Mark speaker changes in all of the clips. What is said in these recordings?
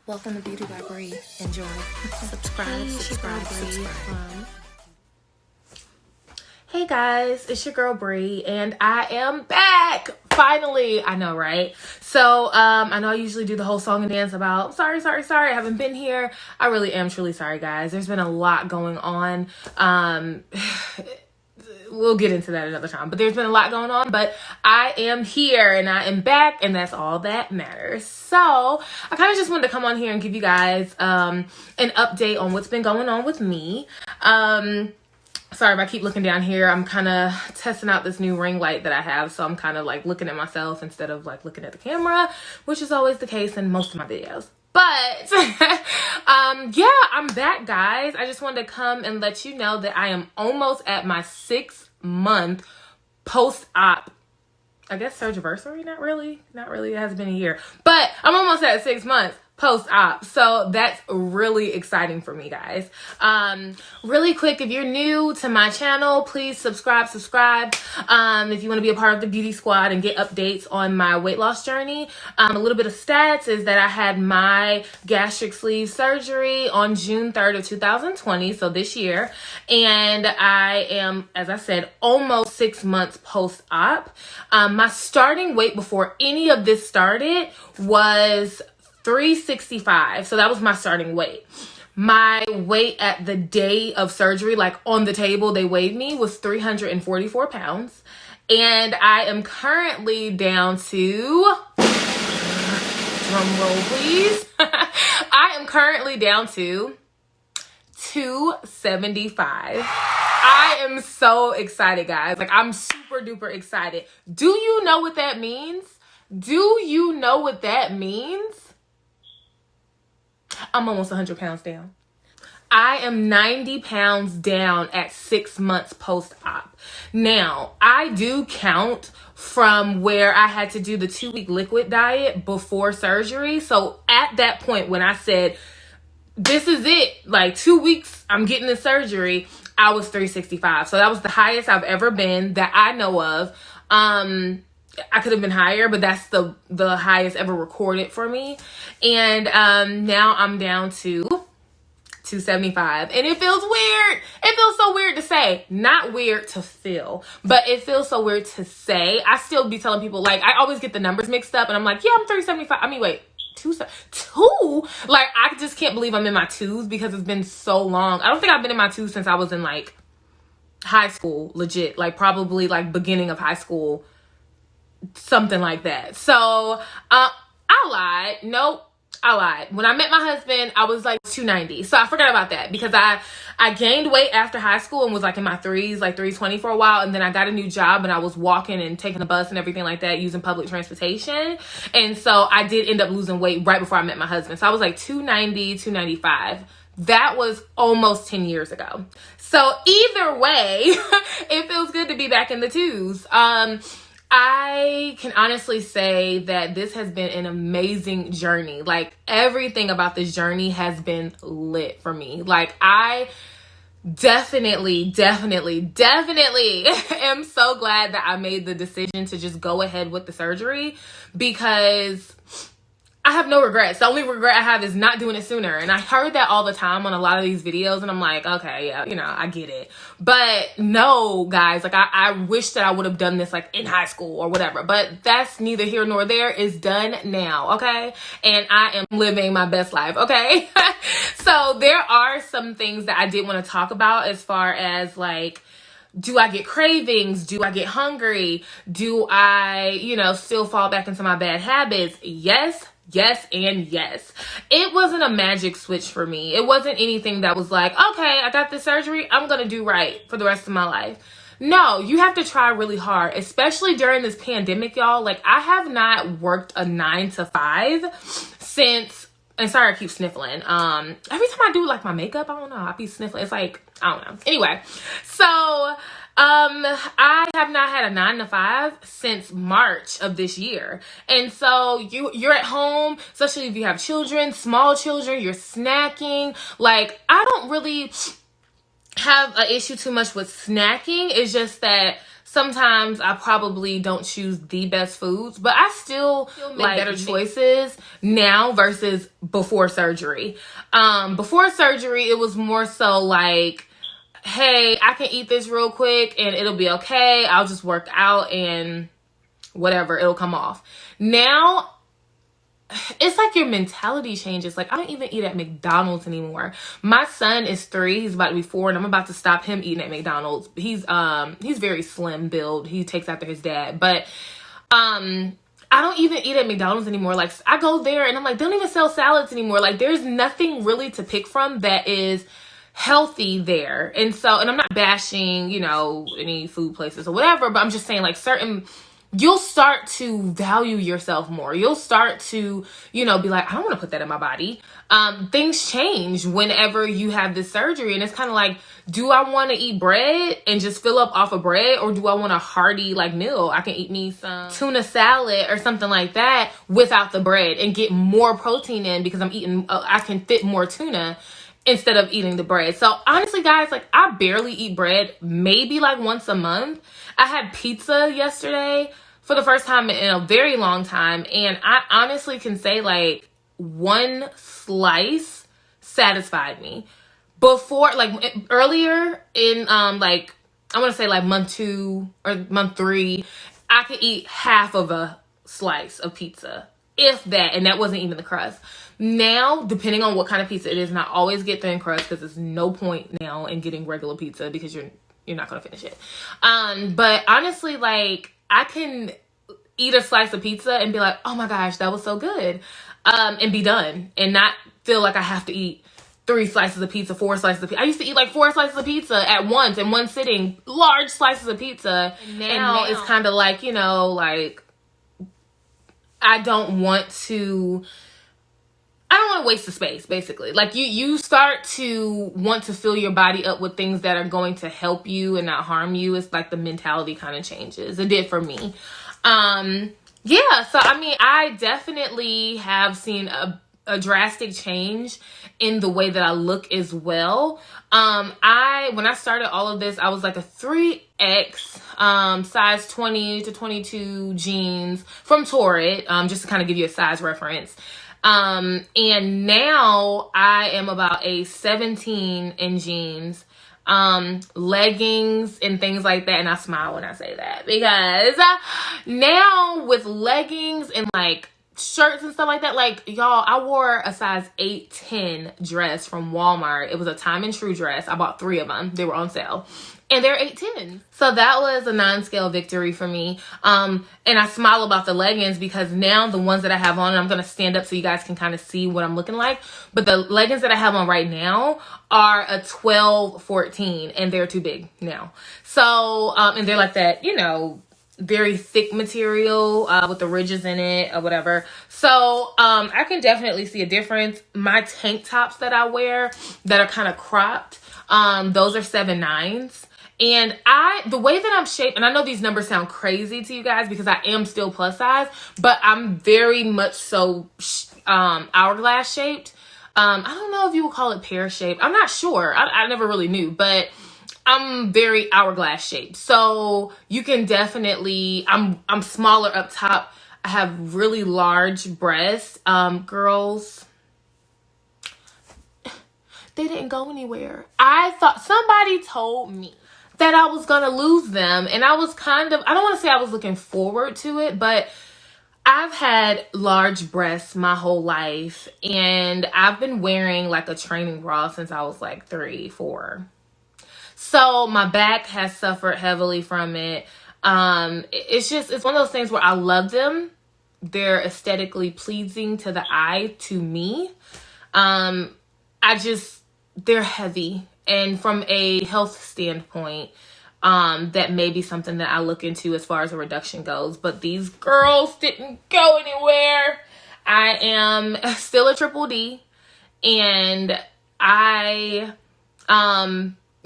Speaker 1: Welcome to Beauty by Bree. Enjoy. Subscribe. Hey guys, it's your girl Bree, and I am back. Finally, I know, right? So, I know I usually do the whole song and dance about sorry, I haven't been here. I really am truly sorry, guys. There's been a lot going on. We'll get into that another time, but there's been a lot going on, but I am here and I am back, and that's all that matters. So I kind of just wanted to come on here and give you guys an update on what's been going on with me. Sorry if I keep looking down here. I'm kind of testing out this new ring light that I have, so I'm kind of like looking at myself instead of like looking at the camera, which is always the case in most of my videos. But yeah, I'm back, guys. I just wanted to come and let you know that I am almost at my 6-month post-op, I guess, surgiversary. Not really. It hasn't been a year, but I'm almost at 6 months post-op. So that's really exciting for me, guys. Really quick, if you're new to my channel, please subscribe. If you want to be a part of the beauty squad and get updates on my weight loss journey. A little bit of stats is that I had my gastric sleeve surgery on June 3rd of 2020, so this year, and I am, as I said, almost 6 months post-op. My starting weight before any of this started was 365. So that was my starting weight. My weight at the day of surgery, like on the table they weighed me, was 344 pounds. And I am currently down to, drum roll please, I am currently down to 275. I am so excited, guys. Like, I'm super duper excited. Do you know what that means? I'm almost 100 pounds down. I am 90 pounds down at 6 months post-op. Now, I do count from where I had to do the 2-week liquid diet before surgery. So at that point when I said, this is it, like 2 weeks, I'm getting the surgery, I was 365. So that was the highest I've ever been that I know of. I could have been higher, but that's the highest ever recorded for me. And now I'm down to 275. And it feels weird. It feels so weird to say. Not weird to feel, but it feels so weird to say. I still be telling people, like, I always get the numbers mixed up, and I'm like, yeah, I'm 375. I mean, wait, two? Like, I just can't believe I'm in my twos because it's been so long. I don't think I've been in my twos since I was in, like, high school, legit. Like, probably, like, beginning of high school. Something like that. So I lied. Nope, I lied. When I met my husband, I was like 290. So I forgot about that because I gained weight after high school and was like in my threes, like 320 for a while. And then I got a new job and I was walking and taking the bus and everything like that, using public transportation. And so I did end up losing weight right before I met my husband. So I was like 290, 295. That was almost 10 years ago. So either way, it feels good to be back in the twos. I can honestly say that this has been an amazing journey. Like, everything about this journey has been lit for me. Like, I definitely am so glad that I made the decision to just go ahead with the surgery, because I have no regrets. The only regret I have is not doing it sooner. And I heard that all the time on a lot of these videos, and I'm like, okay, yeah, you know, I get it. But no, guys, like, I wish that I would have done this like in high school or whatever, but that's neither here nor there. It's done now, okay? And I am living my best life, okay? So there are some things that I did want to talk about as far as, like, do I get cravings? Do I get hungry? Do I, still fall back into my bad habits? Yes, and yes. It wasn't a magic switch for me. It wasn't anything that was like, okay, I got this surgery, I'm going to do right for the rest of my life. No, you have to try really hard, especially during this pandemic, y'all. Like, I have not worked a 9 to 5 since, and sorry, I keep sniffling. Every time I do like my makeup, I don't know, I be sniffling. It's like, I don't know. Anyway, so I have not had a 9 to 5 since March of this year. And so you're at home, especially if you have children, small children, you're snacking. Like, I don't really have an issue too much with snacking. It's just that Sometimes I probably don't choose the best foods, but I still make better choices now versus before surgery. Before surgery, it was more so like, hey, I can eat this real quick and it'll be okay. I'll just work out and whatever, it'll come off. Now, it's like your mentality changes. Like, I don't even eat at McDonald's anymore. My son is 3. He's about to be 4, and I'm about to stop him eating at McDonald's. He's very slim build. He takes after his dad. But I don't even eat at McDonald's anymore. Like, I go there and I'm like, they don't even sell salads anymore. Like, there's nothing really to pick from that is healthy there. And I'm not bashing, you know, any food places or whatever, but I'm just saying, like, you'll start to value yourself more. You'll start to, you know, be like, I don't want to put that in my body. Things change whenever you have this surgery. And it's kind of like, do I want to eat bread and just fill up off of bread? Or do I want a hearty, like, meal? I can eat me some tuna salad or something like that without the bread and get more protein in because I can fit more tuna instead of eating the bread. So honestly, guys, like, I barely eat bread, maybe like once a month. I had pizza yesterday for the first time in a very long time. And I honestly can say, like, one slice satisfied me. Before, like, earlier in, like, I want to say like month 2 or month 3, I could eat half of a slice of pizza, if that, and that wasn't even the crust. Now, depending on what kind of pizza it is, and I always get thin crust because there's no point now in getting regular pizza because you're not going to finish it. But honestly, like, I can eat a slice of pizza and be like, oh my gosh, that was so good. And be done and not feel like I have to eat 3 slices of pizza, 4 slices of pizza. I used to eat like 4 slices of pizza at once in one sitting, large slices of pizza. And now it's kind of like, you know, like, I don't want to waste the space, basically. Like, you start to want to fill your body up with things that are going to help you and not harm you. It's like the mentality kind of changes. It did for me. Yeah, so I mean, I definitely have seen a drastic change in the way that I look as well. When I started all of this, I was like a 3X, size 20 to 22 jeans from Torrid, just to kind of give you a size reference. And now I am about a 17 in jeans, leggings and things like that. And I smile when I say that because now with leggings and like shirts and stuff like that, like, y'all, I wore a size 8-10 dress from Walmart. It was a Time and True dress. I bought 3 of them. They were on sale. And they're 8-10. So that was a non-scale victory for me. And I smile about the leggings because now the ones that I have on, and I'm going to stand up so you guys can kind of see what I'm looking like. But the leggings that I have on right now are a 12-14 and they're too big now. So, and they're like that, you know, very thick material with the ridges in it or whatever. So I can definitely see a difference. My tank tops that I wear that are kind of cropped, those are 7-9s. And the way that I'm shaped, and I know these numbers sound crazy to you guys because I am still plus size, but I'm very much so hourglass shaped. I don't know if you would call it pear shaped. I'm not sure. I never really knew, but I'm very hourglass shaped. So you can definitely, I'm smaller up top. I have really large breasts. Girls, they didn't go anywhere. I thought somebody told me that I was going to lose them. And I was kind of, I don't want to say I was looking forward to it, but I've had large breasts my whole life. And I've been wearing like a training bra since I was like 3, 4. So my back has suffered heavily from it. It's one of those things where I love them. They're aesthetically pleasing to the eye, to me. They're heavy. And from a health standpoint, that may be something that I look into as far as a reduction goes. But these girls didn't go anywhere. I am still a triple D. And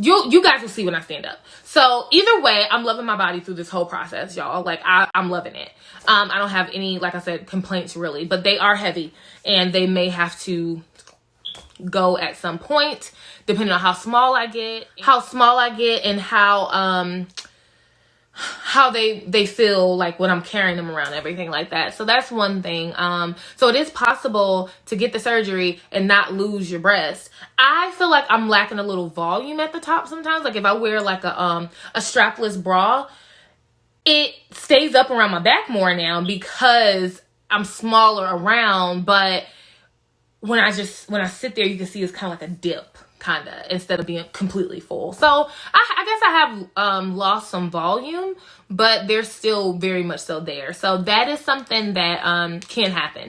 Speaker 1: you guys will see when I stand up. So either way, I'm loving my body through this whole process, y'all. Like, I'm loving it. I don't have any, like I said, complaints really, but they are heavy and they may have to go at some point, depending on how small I get and how how they feel like when I'm carrying them around, everything like that. So that's one thing. So it is possible to get the surgery and not lose your breast. I feel like I'm lacking a little volume at the top sometimes. Like if I wear like a strapless bra, it stays up around my back more now because I'm smaller around. But when I sit there, you can see it's kind of like a dip, kind of, instead of being completely full. So I guess I have lost some volume, but they're still very much so there. So that is something that can happen.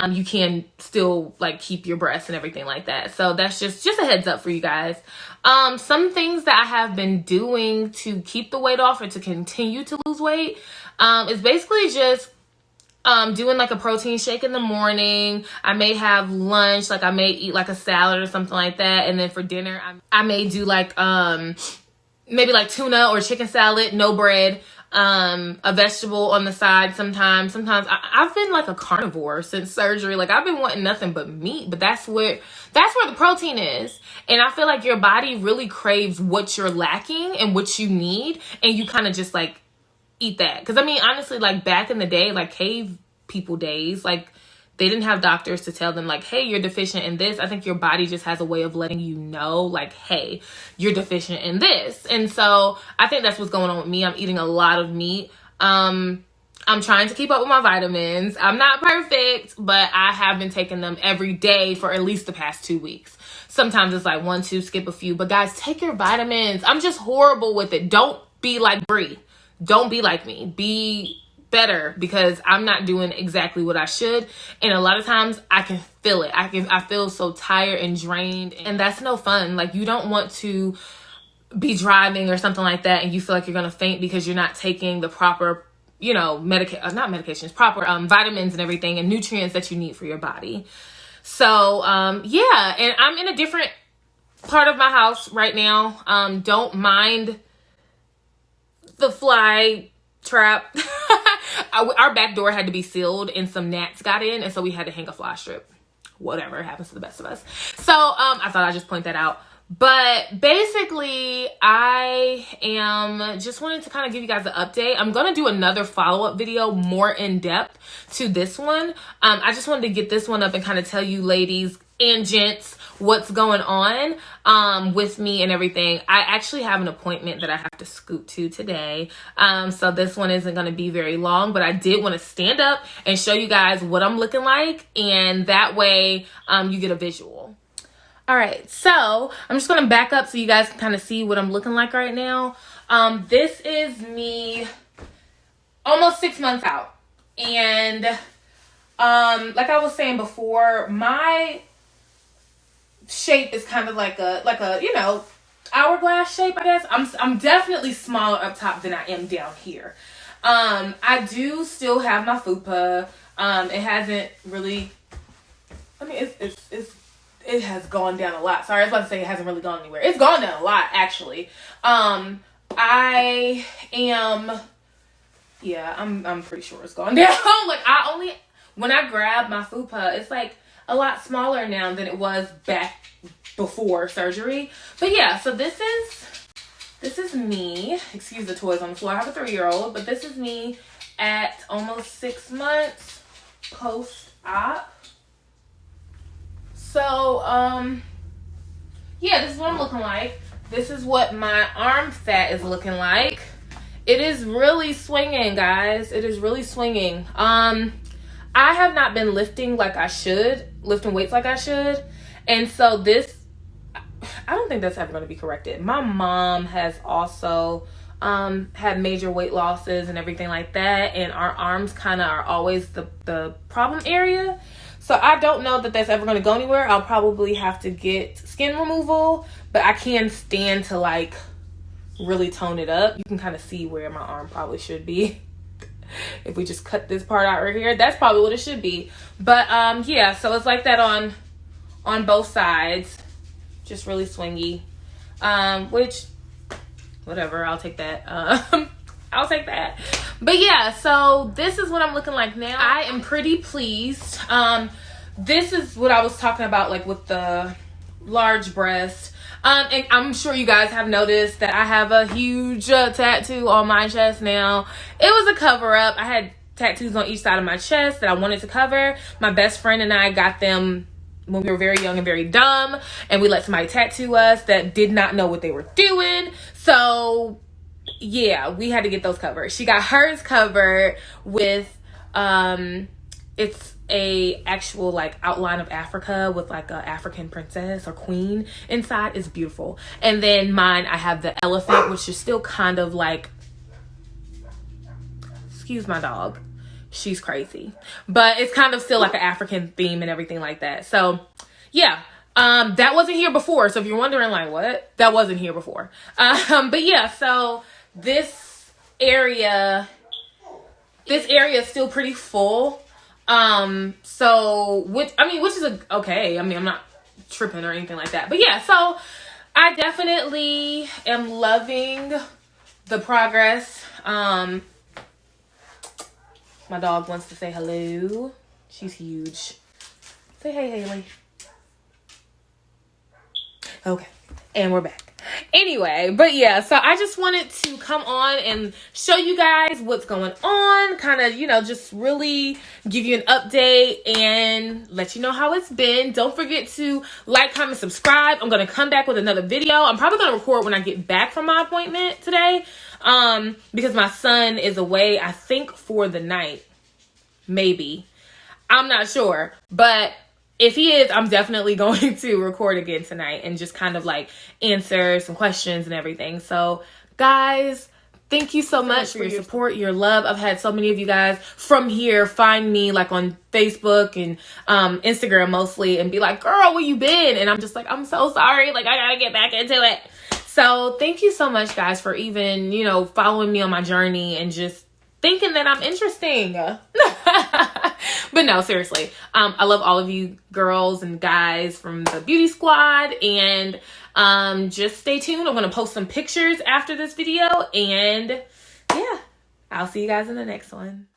Speaker 1: You can still like keep your breasts and everything like that. So that's just a heads up for you guys. Some things that I have been doing to keep the weight off or to continue to lose weight is basically just doing like a protein shake in the morning. I may have lunch, like I may eat like a salad or something like that. And then for dinner, I may do like maybe like tuna or chicken salad, no bread, a vegetable on the side sometimes. I've been like a carnivore since surgery. Like I've been wanting nothing but meat, but that's where the protein is. And I feel like your body really craves what you're lacking and what you need. And you kind of just like eat that. Because I mean, honestly, like back in the day, like cave people days, like they didn't have doctors to tell them like, hey, you're deficient in this. I think your body just has a way of letting you know like, hey, you're deficient in this. And so I think that's what's going on with me. I'm eating a lot of meat. I'm trying to keep up with my vitamins. I'm not perfect, but I have been taking them every day for at least the past 2 weeks. Sometimes it's like 1, 2, skip a few. But guys, take your vitamins. I'm just horrible with it. Don't be like Brie. Don't be like me. Be better, because I'm not doing exactly what I should. And a lot of times I can feel it. I feel so tired and drained, and that's no fun. Like you don't want to be driving or something like that and you feel like you're going to faint because you're not taking the proper, you know, proper vitamins and everything and nutrients that you need for your body. So, yeah, and I'm in a different part of my house right now. Don't mind the fly trap. Our back door had to be sealed and some gnats got in, and so we had to hang a fly strip. Whatever, happens to the best of us. So I thought I'd just point that out. But basically, I am just wanting to kind of give you guys an update. I'm going to do another follow-up video more in depth to this one. I just wanted to get this one up and kind of tell you ladies and gents what's going on with me and everything. I actually have an appointment that I have to scoot to today. So this one isn't going to be very long, but I did want to stand up and show you guys what I'm looking like. And that way you get a visual. All right, so I'm just going to back up so you guys can kind of see what I'm looking like right now. This is me almost 6 months out. And like I was saying before, my shape is kind of like a you know, hourglass shape, I guess. I'm definitely smaller up top than I am down here. I do still have my fupa. It hasn't really, I mean, it has gone down a lot. Sorry, I was about to say it hasn't really gone anywhere. It's gone down a lot, actually. I am, yeah, I'm pretty sure it's gone down. Like, when I grab my fupa, it's like a lot smaller now than it was back before surgery. But yeah, so this is me. Excuse the toys on the floor. I have a 3-year-old, but this is me at almost 6 months post-op. So, yeah, this is what I'm looking like. This is what my arm fat is looking like. It is really swinging, guys. It is really swinging. I have not been lifting weights like I should. And so I don't think that's ever going to be corrected. My mom has also had major weight losses and everything like that. And our arms kind of are always the problem area. So I don't know that that's ever going to go anywhere. I'll probably have to get skin removal, but I can stand to like really tone it up. You can kind of see where my arm probably should be. If we just cut this part out right here, that's probably what it should be. But yeah, so it's like that on both sides. Just really swingy. Which, whatever, I'll take that. I'll take that. But yeah, so this is what I'm looking like now. I am pretty pleased. This is what I was talking about, like with the large breast. And I'm sure you guys have noticed that I have a huge tattoo on my chest now. It was a cover up. I had tattoos on each side of my chest that I wanted to cover. My best friend and I got them when we were very young and very dumb, and we let somebody tattoo us that did not know what they were doing. So yeah, we had to get those covered. She got hers covered with it's a actual like outline of Africa with like a African princess or queen inside. Is beautiful. And then mine, I have the elephant, which is still kind of like, excuse my dog, she's crazy, but it's kind of still like an African theme and everything like that. So yeah, that wasn't here before. So if you're wondering like what, that wasn't here before. But yeah, so this area is still pretty full. So which is okay. I mean, I'm not tripping or anything like that, but yeah, so I definitely am loving the progress. My dog wants to say hello. She's huge. Say hey, Haley. Okay, and we're back. Anyway, but yeah, so I just wanted to come on and show you guys what's going on, kind of, you know, just really give you an update and let you know how it's been. Don't forget to like, comment, subscribe. I'm going to come back with another video. I'm probably going to record when I get back from my appointment today, because my son is away, I think, for the night. Maybe. I'm not sure, but if he is, I'm definitely going to record again tonight and just kind of like answer some questions and everything. So guys, thank you so much for your support, your love. I've had so many of you guys from here find me like on Facebook and Instagram mostly and be like, girl, where you been? And I'm just like, I'm so sorry. Like, I gotta get back into it. So thank you so much, guys, for even, you know, following me on my journey and just thinking that I'm interesting. But no, seriously, I love all of you girls and guys from the beauty squad, and just stay tuned. I'm going to post some pictures after this video, and yeah, I'll see you guys in the next one.